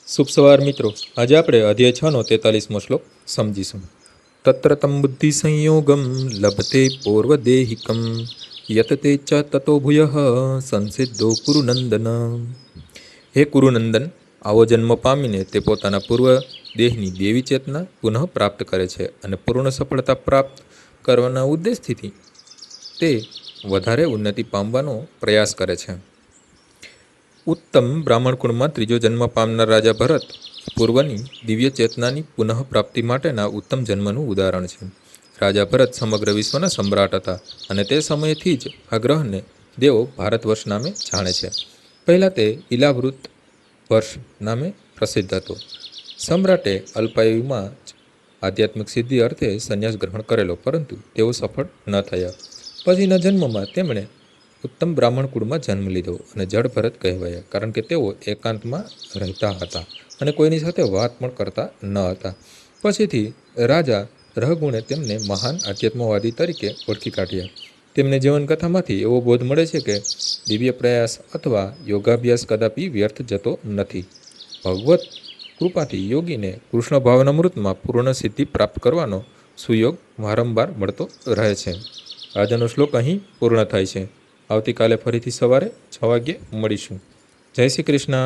શુભ સવાર મિત્રો. આજે આપણે અધ્યાય 6 નો 43મો શ્લોક સમજીશું. તત્ર તમ બુદ્ધિ સંયોગમ લભતે પૂર્વદેહિકમ યત તે ચ તતો ભૂયઃ સંસિદ્ધો કુરુનંદન. હે કુરુનંદન, આવો જન્મ પામીને તે પોતાના પૂર્વ દેહની દેવી ચેતના પુનઃ પ્રાપ્ત કરે છે અને પૂર્ણ સફળતા પ્રાપ્ત કરવાના ઉદ્દેશથી તે વધારે ઉન્નતિ પામવાનો પ્રયાસ કરે છે. ઉત્તમ બ્રાહ્મણ કુળમાં ત્રીજો જન્મ પામનાર રાજા ભરત પૂર્વની દિવ્ય ચેતનાની પુનઃ પ્રાપ્તિ માટેના ઉત્તમ જન્મનું ઉદાહરણ છે. રાજા ભરત સમગ્ર વિશ્વના સમ્રાટ હતા અને તે સમયથી જ આ ગ્રહને દેવો ભારત વર્ષ નામે જાણે છે. પહેલાં તે ઇલાવૃત વર્ષ નામે પ્રસિદ્ધ હતો. સમ્રાટે અલ્પાયુમાં જ આધ્યાત્મિક સિદ્ધિ અર્થે સંન્યાસ ગ્રહણ કરેલો, પરંતુ તેઓ સફળ ન થયા. પછીના જન્મમાં તેમણે ઉત્તમ બ્રાહ્મણ કુળમાં જન્મ લીધો અને જડ ભરત કહેવાયા, કારણ કે તેઓ એકાંતમાં રહેતા હતા અને કોઈની સાથે વાત પણ કરતા ન હતા. પછીથી રાજા રહગુણે તેમને મહાન આધ્યાત્મવાદી તરીકે ઓળખી કાઢ્યા. તેમને જીવનકથામાંથી એવો બોધ મળે છે કે દિવ્ય પ્રયાસ અથવા યોગાભ્યાસ કદાપી વ્યર્થ જતો નથી. ભગવત કૃપાથી યોગીને કૃષ્ણ ભાવના મૃતમાં પૂર્ણ સિદ્ધિ પ્રાપ્ત કરવાનો સુયોગ વારંવાર મળતો રહે છે. આજનો શ્લોક અહીં પૂર્ણ થાય છે. આવતીકાલે ફરીથી સવારે 6 વાગ્યે મળીશું. જય શ્રી કૃષ્ણ.